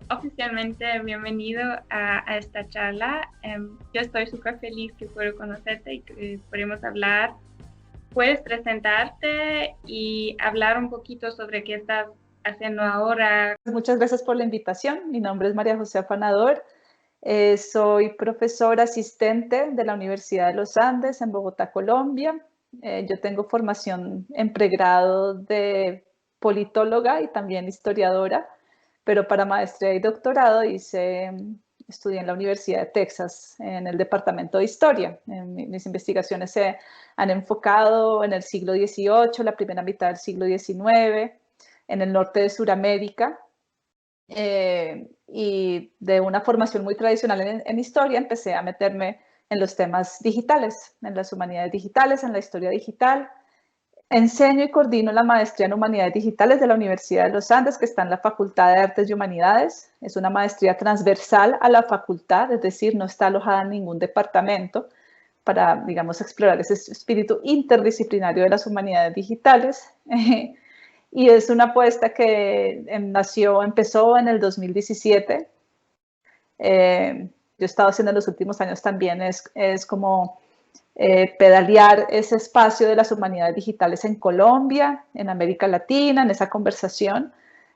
oficialmente bienvenido a esta charla. Yo estoy súper feliz que puedo conocerte y que podemos hablar. Puedes presentarte y hablar un poquito sobre qué estás haciendo ahora. Muchas gracias por la invitación. Mi nombre es María José Afanador. Soy profesora asistente de la Universidad de los Andes en Bogotá, Colombia. Yo tengo formación en pregrado de politóloga y también historiadora, pero para maestría y doctorado estudié en la Universidad de Texas en el departamento de historia. Mis investigaciones se han enfocado en el siglo XVIII, la primera mitad del siglo XIX, en el norte de Sudamérica. Y de una formación muy tradicional en historia empecé a meterme en los temas digitales, en las humanidades digitales, en la historia digital. Enseño y coordino la maestría en humanidades digitales de la Universidad de los Andes, que está en la Facultad de Artes y Humanidades. Es una maestría transversal a la facultad, es decir, no está alojada en ningún departamento, para, digamos, explorar ese espíritu interdisciplinario de las humanidades digitales. Y es una apuesta que empezó en el 2017. Yo he estado haciendo en los últimos años también, es como pedalear ese espacio de las humanidades digitales en Colombia, en América Latina, en esa conversación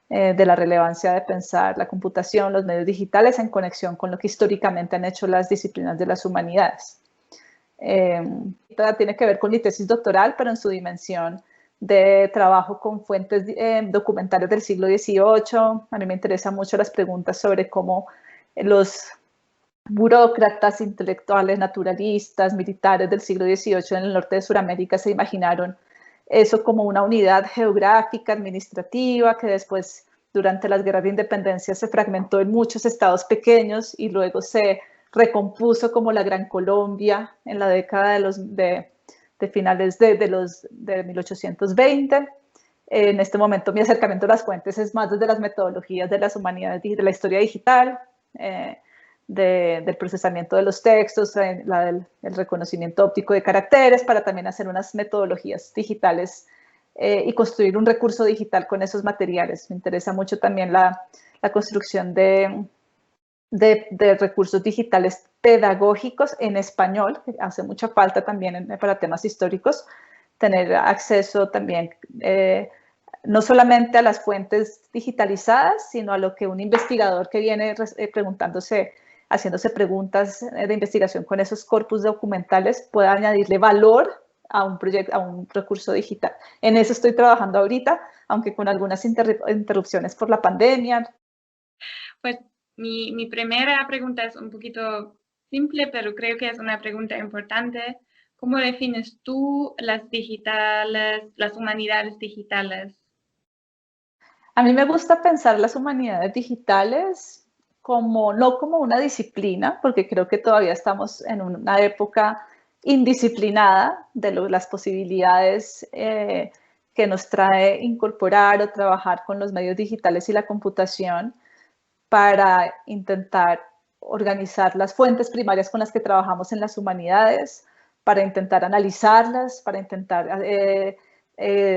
de la relevancia de pensar la computación, los medios digitales en conexión con lo que históricamente han hecho las disciplinas de las humanidades. Tiene que ver con mi tesis doctoral, pero en su dimensión de trabajo con fuentes documentales del siglo XVIII. A mí me interesan mucho las preguntas sobre cómo los burócratas, intelectuales, naturalistas, militares del siglo XVIII en el norte de Sudamérica se imaginaron eso como una unidad geográfica, administrativa, que después durante las guerras de independencia se fragmentó en muchos estados pequeños y luego se recompuso como la Gran Colombia en la década de finales de 1820. En este momento mi acercamiento a las fuentes es más desde las metodologías de las humanidades, de la historia digital, del procesamiento de los textos, el reconocimiento óptico de caracteres, para también hacer unas metodologías digitales y construir un recurso digital con esos materiales. Me interesa mucho también la construcción de recursos digitales pedagógicos en español, que hace mucha falta también para temas históricos, tener acceso también no solamente a las fuentes digitalizadas, sino a lo que un investigador que viene haciéndose preguntas de investigación con esos corpus documentales pueda añadirle valor a un proyecto, a un recurso digital. En eso estoy trabajando ahorita, aunque con algunas interrupciones por la pandemia. Pues mi primera pregunta es un poquito simple, pero creo que es una pregunta importante. ¿Cómo defines tú las humanidades digitales? A mí me gusta pensar las humanidades digitales no como una disciplina, porque creo que todavía estamos en una época indisciplinada de las posibilidades que nos trae incorporar o trabajar con los medios digitales y la computación para intentar organizar las fuentes primarias con las que trabajamos en las humanidades, para intentar analizarlas, para intentar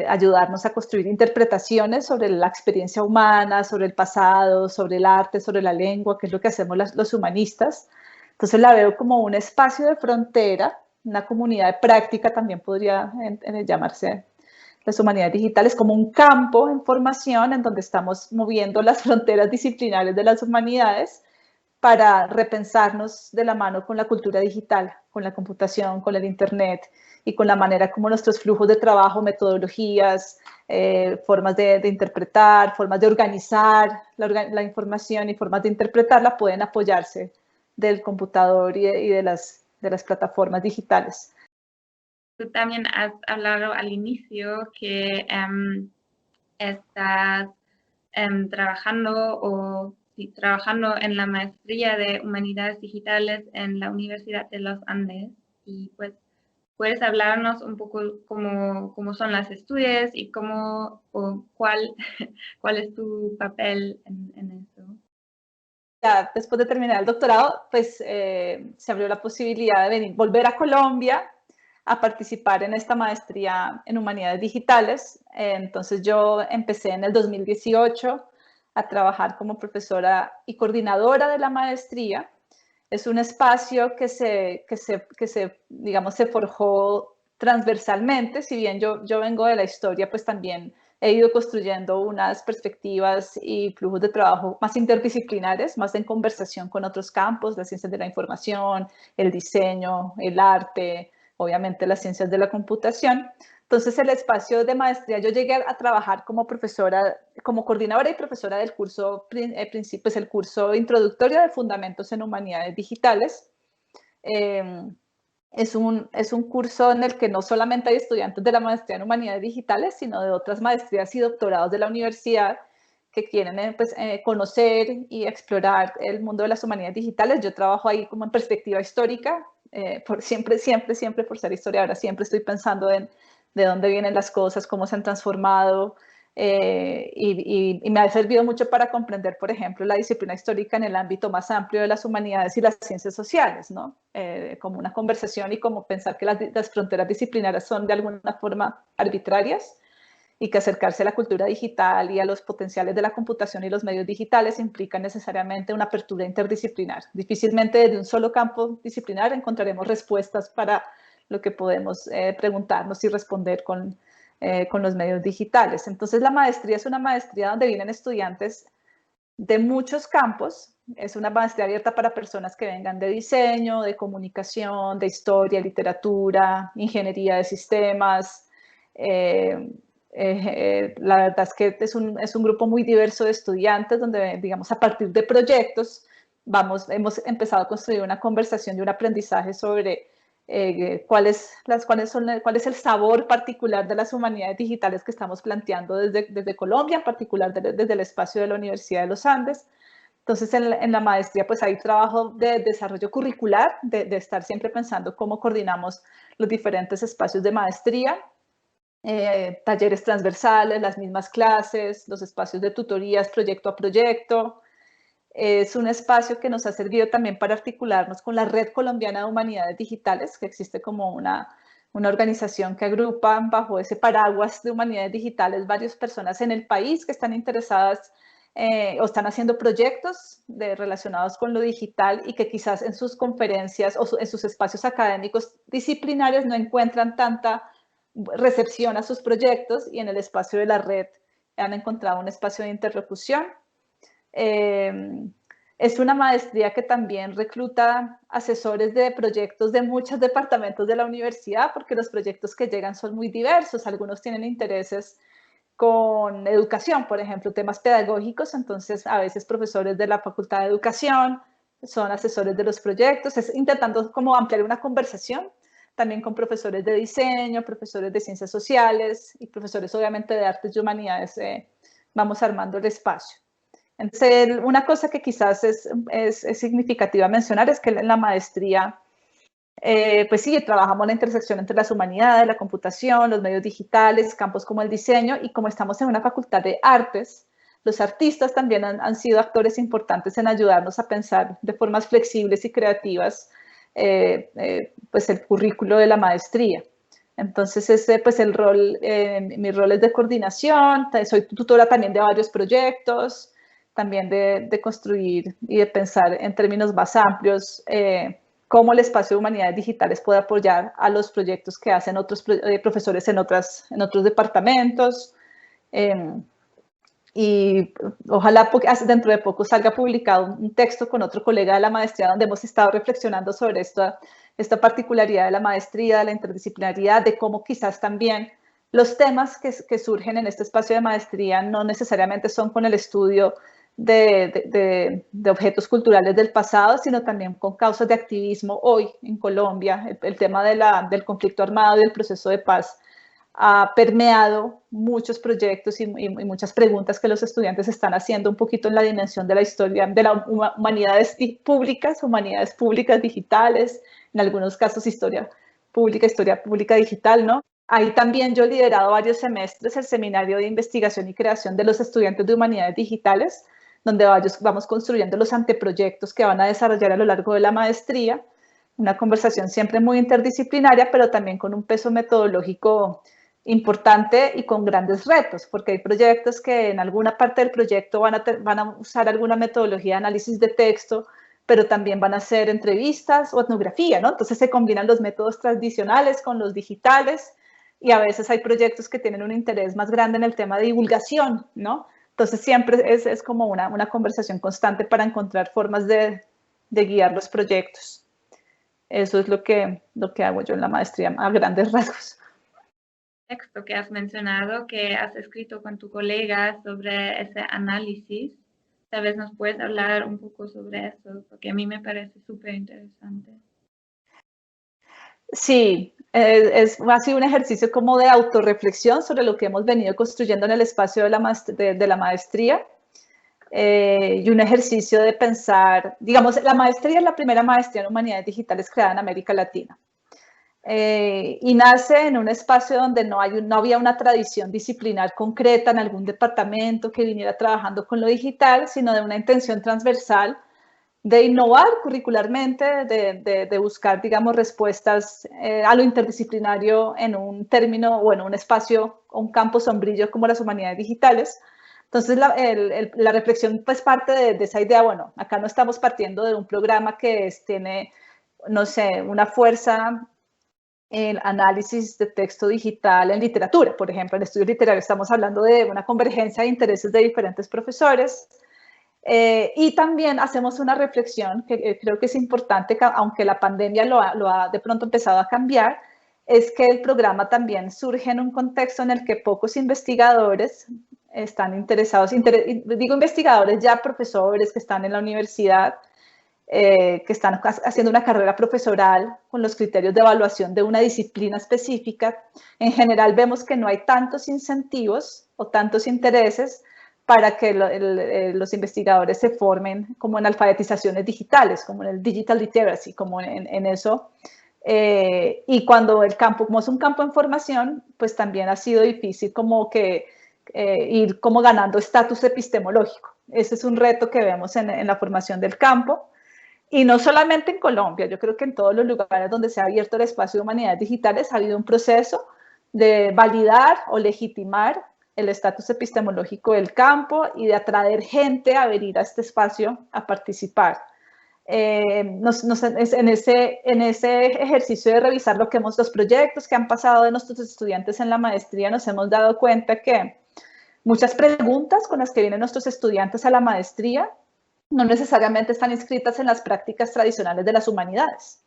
ayudarnos a construir interpretaciones sobre la experiencia humana, sobre el pasado, sobre el arte, sobre la lengua, que es lo que hacemos los humanistas. Entonces la veo como un espacio de frontera, una comunidad de práctica también podría llamarse las humanidades digitales, como un campo en formación en donde estamos moviendo las fronteras disciplinares de las humanidades para repensarnos de la mano con la cultura digital, con la computación, con el internet y con la manera como nuestros flujos de trabajo, metodologías, formas de interpretar, formas de organizar la información y formas de interpretarla pueden apoyarse del computador y de las plataformas digitales. Tú también has hablado al inicio que estás trabajando en la maestría de Humanidades Digitales en la Universidad de los Andes y pues puedes hablarnos un poco cómo son las estudios y cuál es tu papel en eso. Ya después de terminar el doctorado, pues se abrió la posibilidad de volver a Colombia a participar en esta maestría en humanidades digitales. Entonces yo empecé en el 2018 a trabajar como profesora y coordinadora de la maestría. Es un espacio digamos, se forjó transversalmente. Si bien yo vengo de la historia, pues también he ido construyendo unas perspectivas y flujos de trabajo más interdisciplinares, más en conversación con otros campos, las ciencias de la información, el diseño, el arte, obviamente las ciencias de la computación. Entonces, el espacio de maestría, yo llegué a trabajar como profesora, como coordinadora y profesora del curso, pues el curso introductorio de Fundamentos en Humanidades Digitales. Es un curso en el que no solamente hay estudiantes de la maestría en Humanidades Digitales, sino de otras maestrías y doctorados de la universidad que quieren pues, conocer y explorar el mundo de las humanidades digitales. Yo trabajo ahí como en perspectiva histórica, siempre por ser historiadora, siempre estoy pensando en de dónde vienen las cosas, cómo se han transformado, y me ha servido mucho para comprender, por ejemplo, la disciplina histórica en el ámbito más amplio de las humanidades y las ciencias sociales, ¿no? Como una conversación y como pensar que las fronteras disciplinarias son de alguna forma arbitrarias y que acercarse a la cultura digital y a los potenciales de la computación y los medios digitales implica necesariamente una apertura interdisciplinar. Difícilmente desde un solo campo disciplinar encontraremos respuestas para lo que podemos preguntarnos y responder con los medios digitales. Entonces, la maestría es una maestría donde vienen estudiantes de muchos campos. Es una maestría abierta para personas que vengan de diseño, de comunicación, de historia, literatura, ingeniería de sistemas. La verdad es que es un grupo muy diverso de estudiantes donde, digamos, a partir de proyectos, hemos empezado a construir una conversación y un aprendizaje sobre cuál es el sabor particular de las humanidades digitales que estamos planteando desde Colombia, en particular desde el espacio de la Universidad de los Andes. Entonces, en la maestría, pues hay trabajo de desarrollo curricular, de estar siempre pensando cómo coordinamos los diferentes espacios de maestría, talleres transversales, las mismas clases, los espacios de tutorías proyecto a proyecto. Es un espacio que nos ha servido también para articularnos con la Red Colombiana de Humanidades Digitales, que existe como una organización que agrupa bajo ese paraguas de humanidades digitales varias personas en el país que están interesadas o están haciendo proyectos relacionados con lo digital y que quizás en sus conferencias o en sus espacios académicos disciplinarios no encuentran tanta recepción a sus proyectos, y en el espacio de la red han encontrado un espacio de interlocución. Es una maestría que también recluta asesores de proyectos de muchos departamentos de la universidad, porque los proyectos que llegan son muy diversos. Algunos tienen intereses con educación, por ejemplo, temas pedagógicos. Entonces, a veces profesores de la Facultad de Educación son asesores de los proyectos, intentando como ampliar una conversación, también con profesores de diseño, profesores de ciencias sociales y profesores obviamente de artes y humanidades. Vamos armando el espacio. Entonces, una cosa que quizás es significativa mencionar es que en la maestría, pues sí, trabajamos la intersección entre las humanidades, la computación, los medios digitales, campos como el diseño, y como estamos en una facultad de artes, los artistas también han sido actores importantes en ayudarnos a pensar de formas flexibles y creativas pues el currículo de la maestría. Entonces, pues mi rol es de coordinación, soy tutora también de varios proyectos, también de construir y de pensar en términos más amplios cómo el espacio de humanidades digitales puede apoyar a los proyectos que hacen otros profesores en otros departamentos. Y ojalá dentro de poco salga publicado un texto con otro colega de la maestría donde hemos estado reflexionando sobre esta particularidad de la maestría, de la interdisciplinaridad, de cómo quizás también los temas que surgen en este espacio de maestría no necesariamente son con el estudio de objetos culturales del pasado, sino también con causas de activismo hoy en Colombia. El tema del conflicto armado y el proceso de paz ha permeado muchos proyectos y muchas preguntas que los estudiantes están haciendo un poquito en la dimensión de la historia de las humanidades públicas digitales, en algunos casos historia pública digital, ¿no? Ahí también yo he liderado varios semestres el seminario de investigación y creación de los estudiantes de humanidades digitales, donde vamos construyendo los anteproyectos que van a desarrollar a lo largo de la maestría, una conversación siempre muy interdisciplinaria, pero también con un peso metodológico importante y con grandes retos, porque hay proyectos que en alguna parte del proyecto van a usar alguna metodología de análisis de texto, pero también van a hacer entrevistas o etnografía, ¿no? Entonces se combinan los métodos tradicionales con los digitales y a veces hay proyectos que tienen un interés más grande en el tema de divulgación, ¿no? Entonces siempre es como una conversación constante para encontrar formas de guiar los proyectos. Eso es lo que hago yo en la maestría a grandes rasgos. Texto que has mencionado, que has escrito con tu colega sobre ese análisis. Tal vez nos puedes hablar un poco sobre eso, porque a mí me parece súper interesante. Sí, ha sido un ejercicio como de autorreflexión sobre lo que hemos venido construyendo en el espacio de la maestría y un ejercicio de pensar, digamos, la maestría es la primera maestría en humanidades digitales creada en América Latina. Y nace en un espacio donde no había una tradición disciplinar concreta en algún departamento que viniera trabajando con lo digital, sino de una intención transversal de innovar curricularmente, de buscar, digamos, respuestas a lo interdisciplinario en un término o en un espacio o un campo sombrillo como las humanidades digitales. Entonces, la reflexión pues parte de esa idea, bueno, acá no estamos partiendo de un programa que tiene, no sé, una fuerza el análisis de texto digital en literatura, por ejemplo, en estudios literarios estamos hablando de una convergencia de intereses de diferentes profesores y también hacemos una reflexión que creo que es importante, que, aunque la pandemia lo ha de pronto empezado a cambiar, es que el programa también surge en un contexto en el que pocos investigadores están interesados, digo investigadores ya profesores que están en la universidad, que están haciendo una carrera profesoral con los criterios de evaluación de una disciplina específica. En general vemos que no hay tantos incentivos o tantos intereses para que los investigadores se formen como en alfabetizaciones digitales, como en el digital literacy, como en eso. Y cuando el campo, como es un campo en formación, pues también ha sido difícil como que ir como ganando estatus epistemológico. Ese es un reto que vemos en la formación del campo. Y no solamente en Colombia, yo creo que en todos los lugares donde se ha abierto el espacio de humanidades digitales ha habido un proceso de validar o legitimar el estatus epistemológico del campo y de atraer gente a venir a este espacio a participar. En ese ejercicio de revisar los proyectos que han pasado de nuestros estudiantes en la maestría, nos hemos dado cuenta que muchas preguntas con las que vienen nuestros estudiantes a la maestría no necesariamente están inscritas en las prácticas tradicionales de las humanidades.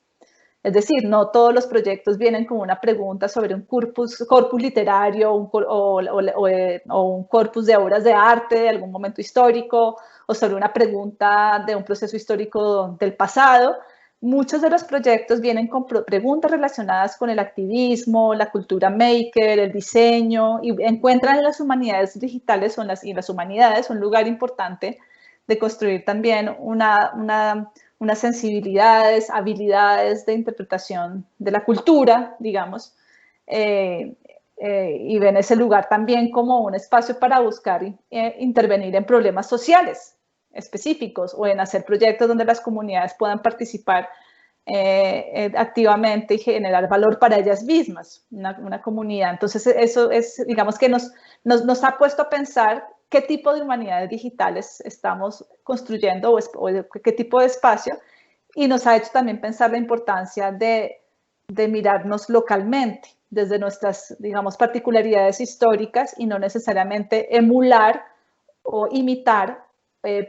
Es decir, no todos los proyectos vienen con una pregunta sobre un corpus literario o un corpus de obras de arte de algún momento histórico o sobre una pregunta de un proceso histórico del pasado. Muchos de los proyectos vienen con preguntas relacionadas con el activismo, la cultura maker, el diseño, y encuentran en las humanidades digitales y las humanidades un lugar importante de construir también unas sensibilidades, habilidades de interpretación de la cultura, digamos, y ven ese lugar también como un espacio para buscar intervenir en problemas sociales específicos o en hacer proyectos donde las comunidades puedan participar activamente y generar valor para ellas mismas, una comunidad. Entonces eso es, digamos que nos ha puesto a pensar qué tipo de humanidades digitales estamos construyendo o qué tipo de espacio, y nos ha hecho también pensar la importancia de mirarnos localmente desde nuestras, digamos, particularidades históricas y no necesariamente emular o imitar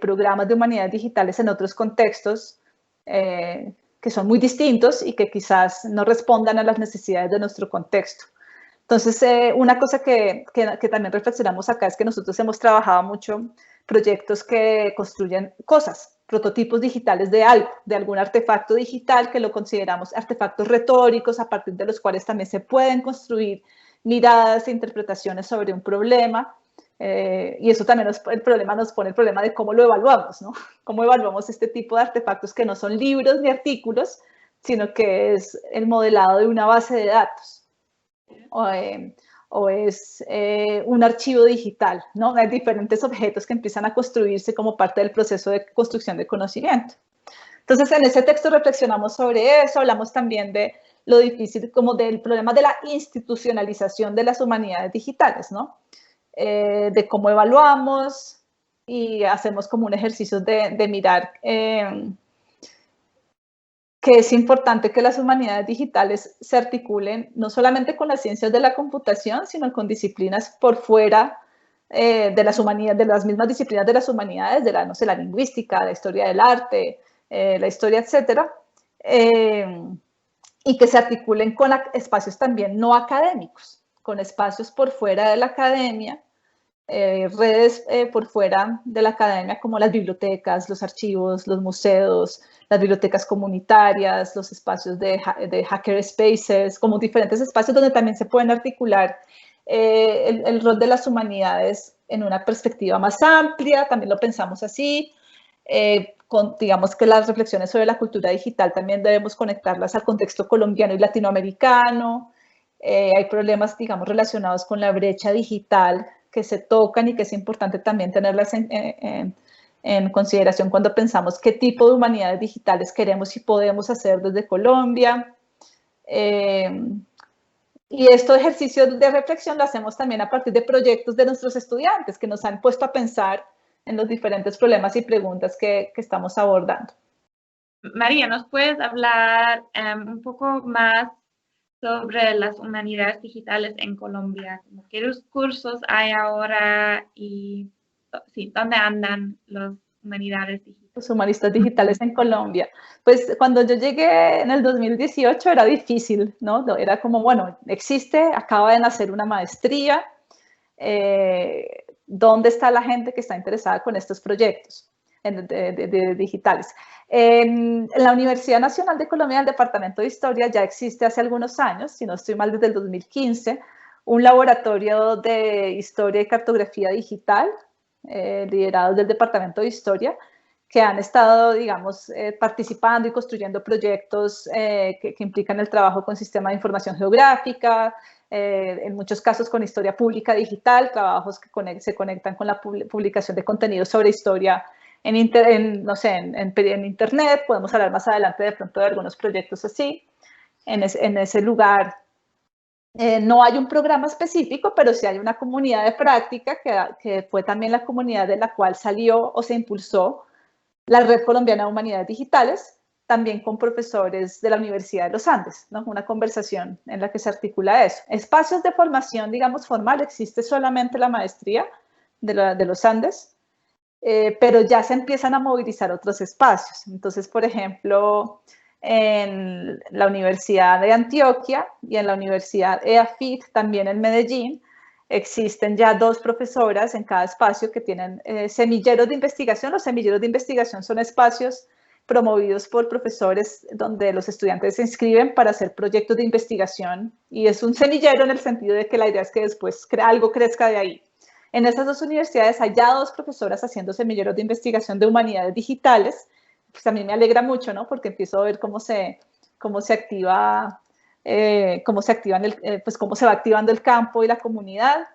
programas de humanidades digitales en otros contextos que son muy distintos y que quizás no respondan a las necesidades de nuestro contexto. Entonces, una cosa que también reflexionamos acá es que nosotros hemos trabajado mucho proyectos que construyen cosas, prototipos digitales de algo, de algún artefacto digital que lo consideramos artefactos retóricos a partir de los cuales también se pueden construir miradas e interpretaciones sobre un problema. Y eso también nos pone el problema de cómo lo evaluamos, ¿no? Cómo evaluamos este tipo de artefactos que no son libros ni artículos, sino que es el modelado de una base de datos. O es un archivo digital, ¿no? Hay diferentes objetos que empiezan a construirse como parte del proceso de construcción de conocimiento. Entonces, en ese texto reflexionamos sobre eso, hablamos también de lo difícil como del problema de la institucionalización de las humanidades digitales, ¿no? De cómo evaluamos y hacemos como un ejercicio de mirar que es importante que las humanidades digitales se articulen no solamente con las ciencias de la computación, sino con disciplinas por fuera de las humanidades, de las mismas disciplinas de las humanidades, de la, no sé, la lingüística, la historia del arte, la historia, etcétera, y que se articulen con espacios también no académicos, con espacios por fuera de la academia, redes por fuera de la academia como las bibliotecas, los archivos, los museos, las bibliotecas comunitarias, los espacios de hacker spaces, como diferentes espacios donde también se pueden articular el rol de las humanidades en una perspectiva más amplia, también lo pensamos así. Digamos que las reflexiones sobre la cultura digital también debemos conectarlas al contexto colombiano y latinoamericano. Hay problemas, digamos, relacionados con la brecha digital que se tocan y que es importante también tenerlas en consideración cuando pensamos qué tipo de humanidades digitales queremos y podemos hacer desde Colombia. Y estos ejercicios de reflexión lo hacemos también a partir de proyectos de nuestros estudiantes que nos han puesto a pensar en los diferentes problemas y preguntas que estamos abordando. María, ¿nos puedes hablar un poco más sobre las humanidades digitales en Colombia? ¿Qué cursos hay ahora y sí, dónde andan las humanidades digitales? Los humanistas digitales en Colombia. Pues cuando yo llegué en el 2018 era difícil, ¿no? Era como, bueno, existe, acaba de nacer una maestría, ¿dónde está la gente que está interesada con estos proyectos de digitales? En la Universidad Nacional de Colombia, el Departamento de Historia, ya existe hace algunos años, si no estoy mal, desde el 2015, un laboratorio de historia y cartografía digital, liderado del Departamento de Historia, que han estado, digamos, participando y construyendo proyectos que implican el trabajo con sistemas de información geográfica, en muchos casos con historia pública digital, trabajos que se conectan con la publicación de contenidos sobre historia en Internet. Podemos hablar más adelante de pronto de algunos proyectos así. En ese lugar no hay un programa específico, pero sí hay una comunidad de práctica que fue también la comunidad de la cual salió o se impulsó la Red Colombiana de Humanidades Digitales, también con profesores de la Universidad de los Andes, ¿no? Una conversación en la que se articula eso. Espacios de formación, digamos, formal, existe solamente la maestría de los Andes, pero ya se empiezan a movilizar otros espacios. Entonces, por ejemplo, en la Universidad de Antioquia y en la Universidad EAFIT, también en Medellín, existen ya 2 profesoras en cada espacio que tienen semilleros de investigación. Los semilleros de investigación son espacios promovidos por profesores donde los estudiantes se inscriben para hacer proyectos de investigación y es un semillero en el sentido de que la idea es que después algo crezca de ahí. En estas 2 universidades hay ya 2 profesoras haciendo semilleros de investigación de humanidades digitales. Pues a mí me alegra mucho, ¿no? Porque empiezo a ver cómo se activa cómo se va activando el campo y la comunidad.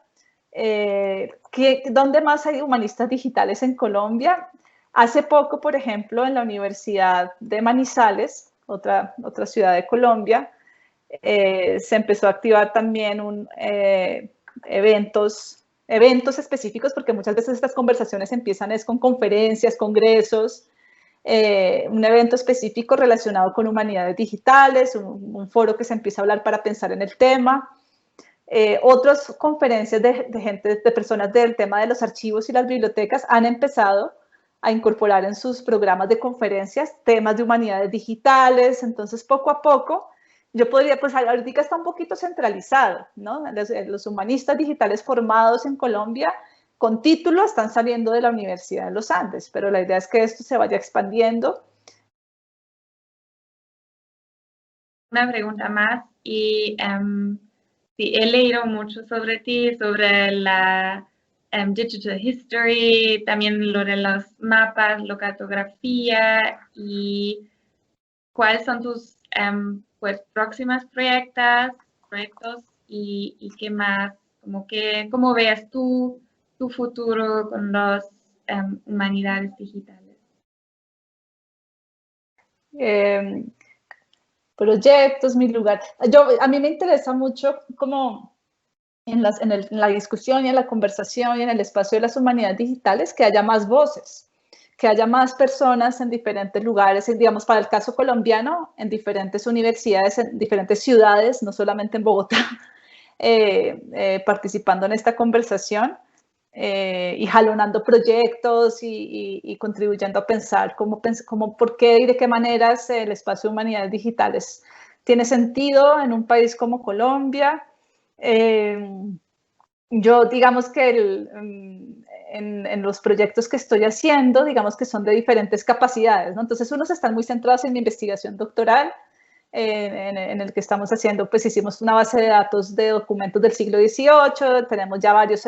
¿Dónde más hay humanistas digitales en Colombia? Hace poco, por ejemplo, en la Universidad de Manizales, otra ciudad de Colombia, se empezó a activar también eventos específicos, porque muchas veces estas conversaciones empiezan con conferencias, congresos, un evento específico relacionado con humanidades digitales, un foro que se empieza a hablar para pensar en el tema, otras conferencias de personas del tema de los archivos y las bibliotecas han empezado a incorporar en sus programas de conferencias temas de humanidades digitales. Entonces, poco a poco, yo podría, pues ahorita está un poquito centralizado, ¿no? Los humanistas digitales formados en Colombia con título están saliendo de la Universidad de los Andes, pero la idea es que esto se vaya expandiendo. Una pregunta más, y sí, he leído mucho sobre ti, sobre la digital history, también lo de los mapas, la cartografía, y cuáles son tus pues, próximas proyectos y qué más, cómo veas tú tu futuro con las humanidades digitales. proyectos, mi lugar. A mí me interesa mucho como en la discusión y en la conversación y en el espacio de las humanidades digitales que haya más voces, que haya más personas en diferentes lugares, digamos, para el caso colombiano, en diferentes universidades, en diferentes ciudades, no solamente en Bogotá, participando en esta conversación y jalonando proyectos y contribuyendo a pensar por qué y de qué maneras el espacio de humanidades digitales tiene sentido en un país como Colombia. Yo digamos que en los proyectos que estoy haciendo, digamos que son de diferentes capacidades, ¿no? Entonces unos están muy centrados en mi investigación doctoral, en el que estamos haciendo, pues hicimos una base de datos de documentos del siglo XVIII, tenemos ya varios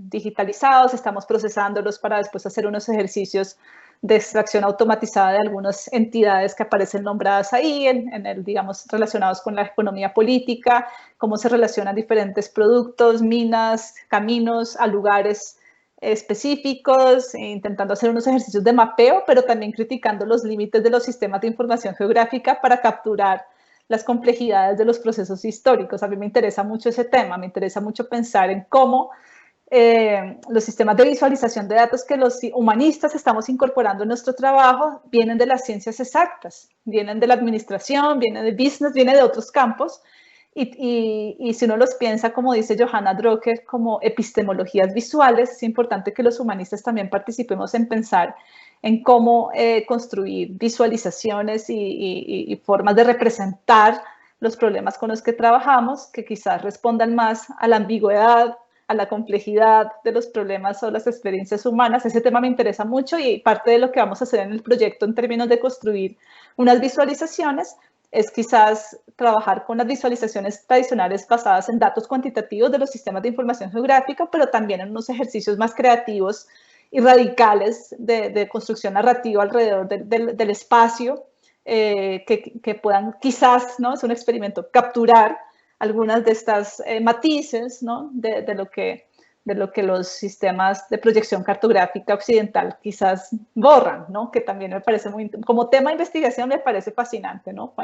digitalizados, estamos procesándolos para después hacer unos ejercicios de extracción automatizada de algunas entidades que aparecen nombradas ahí, digamos, relacionados con la economía política, cómo se relacionan diferentes productos, minas, caminos a lugares específicos, intentando hacer unos ejercicios de mapeo, pero también criticando los límites de los sistemas de información geográfica para capturar las complejidades de los procesos históricos. A mí me interesa mucho ese tema, me interesa mucho pensar en cómo los sistemas de visualización de datos que los humanistas estamos incorporando en nuestro trabajo vienen de las ciencias exactas, vienen de la administración, vienen de business, vienen de otros campos. Y si uno los piensa, como dice Johanna Drucker, como epistemologías visuales, es importante que los humanistas también participemos en pensar en cómo construir visualizaciones y formas de representar los problemas con los que trabajamos, que quizás respondan más a la ambigüedad, a la complejidad de los problemas o las experiencias humanas. Ese tema me interesa mucho y parte de lo que vamos a hacer en el proyecto en términos de construir unas visualizaciones es quizás trabajar con las visualizaciones tradicionales basadas en datos cuantitativos de los sistemas de información geográfica, pero también en unos ejercicios más creativos y radicales de construcción narrativa alrededor del espacio, que puedan quizás, ¿no? Es un experimento, capturar algunas de estas matices, ¿no? de lo que los sistemas de proyección cartográfica occidental quizás borran, ¿no? Que también me parece como tema de investigación me parece fascinante, ¿no?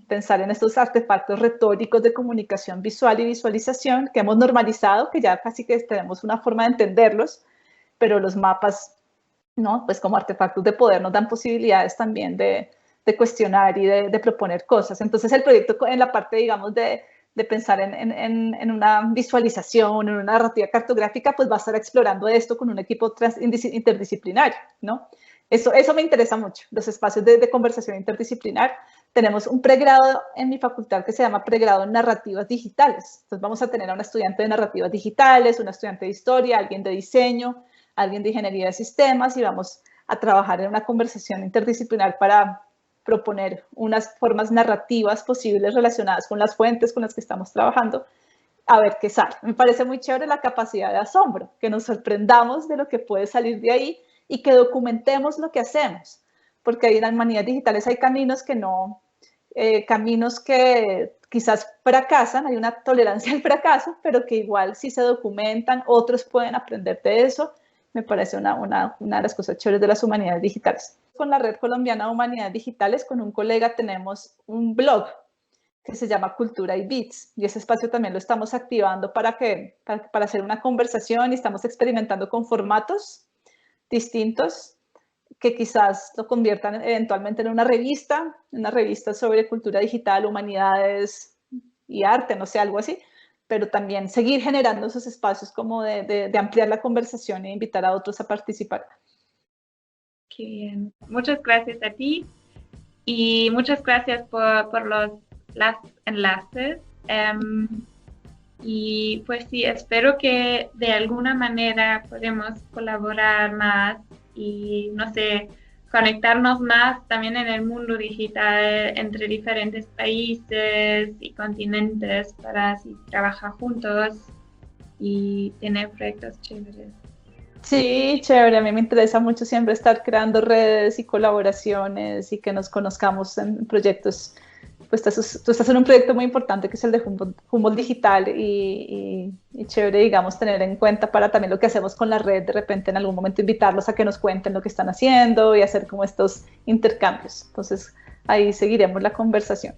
Pensar en estos artefactos retóricos de comunicación visual y visualización que hemos normalizado, que ya casi que tenemos una forma de entenderlos, pero los mapas, ¿no? Pues como artefactos de poder nos dan posibilidades también de cuestionar y de proponer cosas. Entonces el proyecto en la parte, digamos, de pensar en una visualización, en una narrativa cartográfica, pues va a estar explorando esto con un equipo interdisciplinario, ¿no? Eso me interesa mucho, los espacios de conversación interdisciplinar. Tenemos un pregrado en mi facultad que se llama pregrado en narrativas digitales. Entonces vamos a tener a una estudiante de narrativas digitales, una estudiante de historia, alguien de diseño, alguien de ingeniería de sistemas y vamos a trabajar en una conversación interdisciplinar para proponer unas formas narrativas posibles relacionadas con las fuentes con las que estamos trabajando, a ver qué sale. Me parece muy chévere la capacidad de asombro, que nos sorprendamos de lo que puede salir de ahí y que documentemos lo que hacemos, porque ahí en las humanidades digitales hay caminos que quizás fracasan, hay una tolerancia al fracaso, pero que igual si se documentan, otros pueden aprender de eso. Me parece una de las cosas chéveres de las humanidades digitales. Con la Red Colombiana de Humanidades Digitales, con un colega, tenemos un blog que se llama Cultura y Bits, y ese espacio también lo estamos activando para hacer una conversación y estamos experimentando con formatos distintos que quizás lo conviertan eventualmente en una revista sobre cultura digital, humanidades y arte, no sé, algo así, pero también seguir generando esos espacios como de ampliar la conversación e invitar a otros a participar. Qué bien. Muchas gracias a ti y muchas gracias por los enlaces. Y pues sí, espero que de alguna manera podamos colaborar más y, no sé, conectarnos más también en el mundo digital entre diferentes países y continentes para así trabajar juntos y tener proyectos chéveres. Sí, chévere. A mí me interesa mucho siempre estar creando redes y colaboraciones y que nos conozcamos en proyectos. Pues tú estás en un proyecto muy importante que es el de Humboldt Digital y chévere, digamos, tener en cuenta para también lo que hacemos con la red, de repente en algún momento invitarlos a que nos cuenten lo que están haciendo y hacer como estos intercambios. Entonces, ahí seguiremos la conversación.